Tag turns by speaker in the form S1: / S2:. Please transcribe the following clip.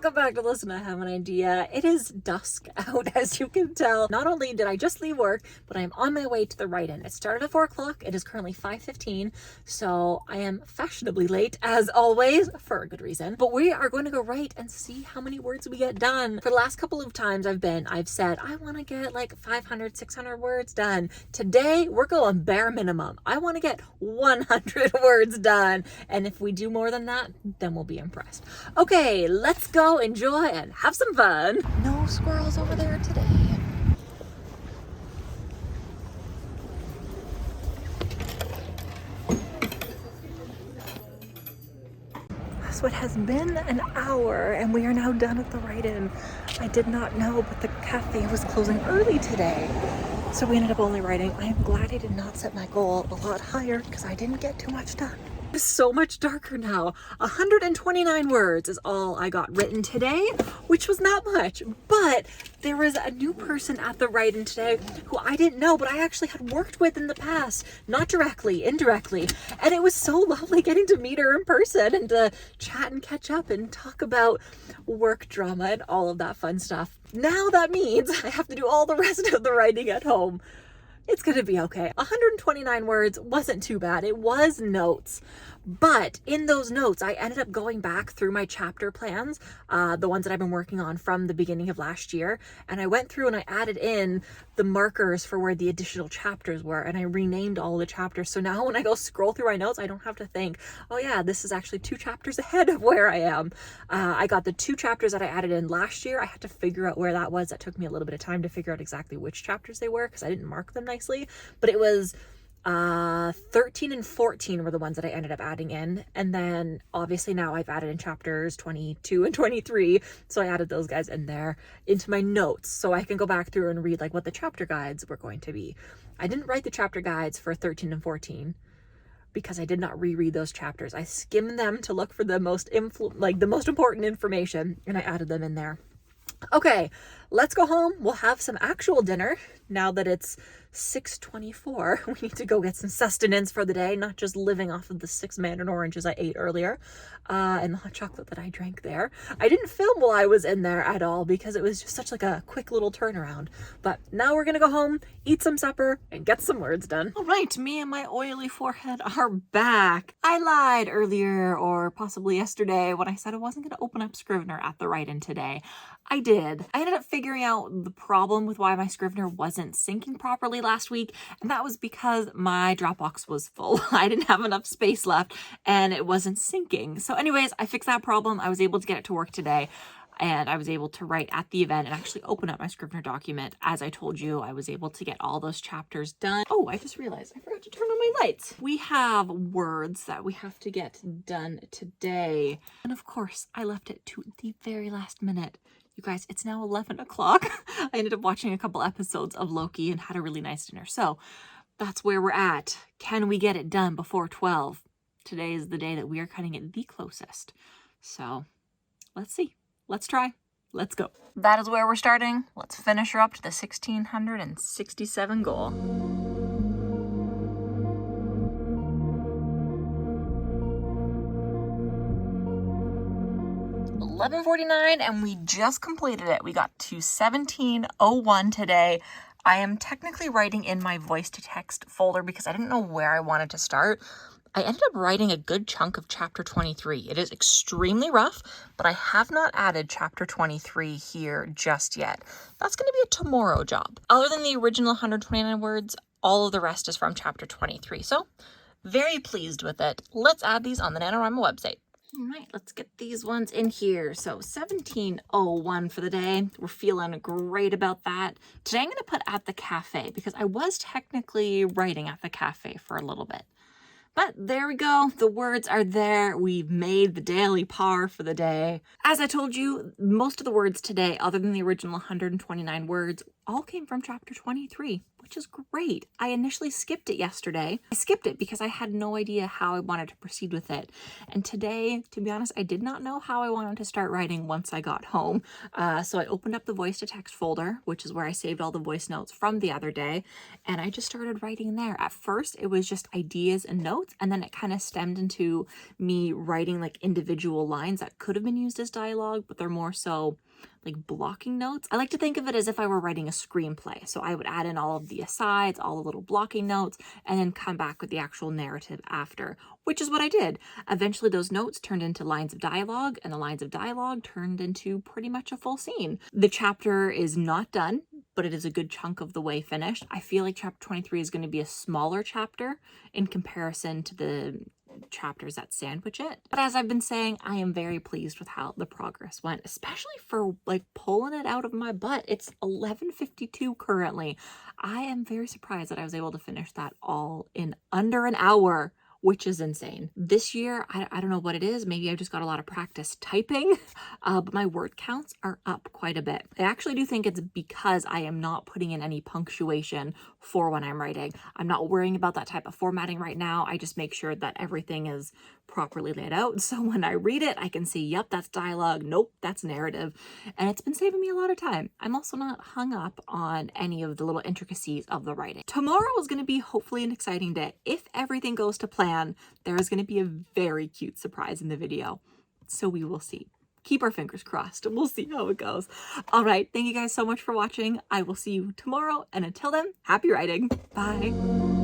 S1: Welcome back to Listen, I Have an Idea. It is dusk out, as you can tell. Not only did I just leave work, but I am on my way to the write-in. It started at 4 o'clock. It is currently 5:15, so I am fashionably late, as always, for a good reason. But we are going to go write and see how many words we get done. For the last couple of times I've said, I want to get like 500, 600 words done. Today, we're going bare minimum. I want to get 100 words done. And if we do more than that, then we'll be impressed. Okay, let's go enjoy and have some fun. No squirrels over there today. So it has been an hour and we are now done at the write-in. I did not know, but the cafe was closing early today. So we ended up only writing. I am glad I did not set my goal a lot higher because I didn't get too much done. It's so much darker now. 129 words is all I got written today, which was not much. But there was a new person at the write-in today who I didn't know, but I actually had worked with in the past. Not directly, indirectly. And it was so lovely getting to meet her in person and to chat and catch up and talk about work drama and all of that fun stuff. Now that means I have to do all the rest of the writing at home. It's gonna be okay. 129 words wasn't too bad. It was notes. But in those notes, I ended up going back through my chapter plans, the ones that I've been working on from the beginning of last year. And I went through and I added in the markers for where the additional chapters were. And I renamed all the chapters. So now when I go scroll through my notes, I don't have to think, oh yeah, this is actually 2 chapters ahead of where I am. I got the 2 chapters that I added in last year. I had to figure out where that was. That took me a little bit of time to figure out exactly which chapters they were because I didn't mark them nicely. But it was 13 and 14 were the ones that I ended up adding in. And then obviously now I've added in chapters 22 and 23. So I added those guys in there into my notes so I can go back through and read like what the chapter guides were going to be. I didn't write the chapter guides for 13 and 14 because I did not reread those chapters. I skimmed them to look for the most important information and I added them in there. Okay, let's go home. We'll have some actual dinner now that it's 6:24. We need to go get some sustenance for the day, not just living off of the 6 mandarin oranges I ate earlier and the hot chocolate that I drank there. I didn't film while I was in there at all because it was just such like a quick little turnaround. But now we're gonna go home, eat some supper, and get some words done. All right, me and my oily forehead are back. I lied earlier or possibly yesterday when I said I wasn't gonna open up Scrivener at the write-in today. I did. I ended up figuring out the problem with why my Scrivener wasn't syncing properly last week, and that was because my Dropbox was full. I didn't have enough space left, and it wasn't syncing. So anyways, I fixed that problem. I was able to get it to work today, and I was able to write at the event and actually open up my Scrivener document. As I told you, I was able to get all those chapters done. Oh, I just realized I forgot to turn on my lights. We have words that we have to get done today. And of course, I left it to the very last minute. You guys, it's now 11 o'clock. I ended up watching a couple episodes of Loki and had a really nice dinner. So that's where we're at. Can we get it done before 12? Today is the day that we are cutting it the closest. So let's see. Let's try. Let's go. That is where we're starting. Let's finish her up to the 1,667 goal. 11:49 and we just completed it. We got to 17:01 today. I am technically writing in my voice to text folder because I didn't know where I wanted to start. I ended up writing a good chunk of chapter 23. It is extremely rough, but I have not added chapter 23 here just yet. That's going to be a tomorrow job. Other than the original 129 words, all of the rest is from chapter 23. So very pleased with it. Let's add these on the NaNoWriMo website. All right, let's get these ones in here. So 17:01 for the day. We're feeling great about that. Today I'm going to put at the cafe because I was technically writing at the cafe for a little bit. But there we go. The words are there. We've made the daily par for the day. As I told you, most of the words today, other than the original 129 words, all came from chapter 23. which is great. I initially skipped it yesterday. I skipped it because I had no idea how I wanted to proceed with it. And today, to be honest, I did not know how I wanted to start writing once I got home. So I opened up the voice to text folder, which is where I saved all the voice notes from the other day. And I just started writing there. At first, it was just ideas and notes. And then it kind of stemmed into me writing like individual lines that could have been used as dialogue, but they're more so like blocking notes. I like to think of it as if I were writing a screenplay. So I would add in all of the asides, all the little blocking notes, and then come back with the actual narrative after, which is what I did. Eventually those notes turned into lines of dialogue, and the lines of dialogue turned into pretty much a full scene. The chapter is not done, but it is a good chunk of the way finished. I feel like chapter 23 is going to be a smaller chapter in comparison to the chapters that sandwich it. But as I've been saying, I am very pleased with how the progress went, especially for like pulling it out of my butt. It's 11:52 currently. I am very surprised that I was able to finish that all in under an hour, which is insane. This year, I don't know what it is. Maybe I just got a lot of practice typing, but my word counts are up quite a bit. I actually do think it's because I am not putting in any punctuation for when I'm writing. I'm not worrying about that type of formatting right now. I just make sure that everything is properly laid out. So when I read it, I can see, yep, that's dialogue. Nope, that's narrative. And it's been saving me a lot of time. I'm also not hung up on any of the little intricacies of the writing. Tomorrow is going to be hopefully an exciting day. If everything goes to plan, there is going to be a very cute surprise in the video. So we will see. Keep our fingers crossed and we'll see how it goes. All right. Thank you guys so much for watching. I will see you tomorrow. And until then, happy writing. Bye.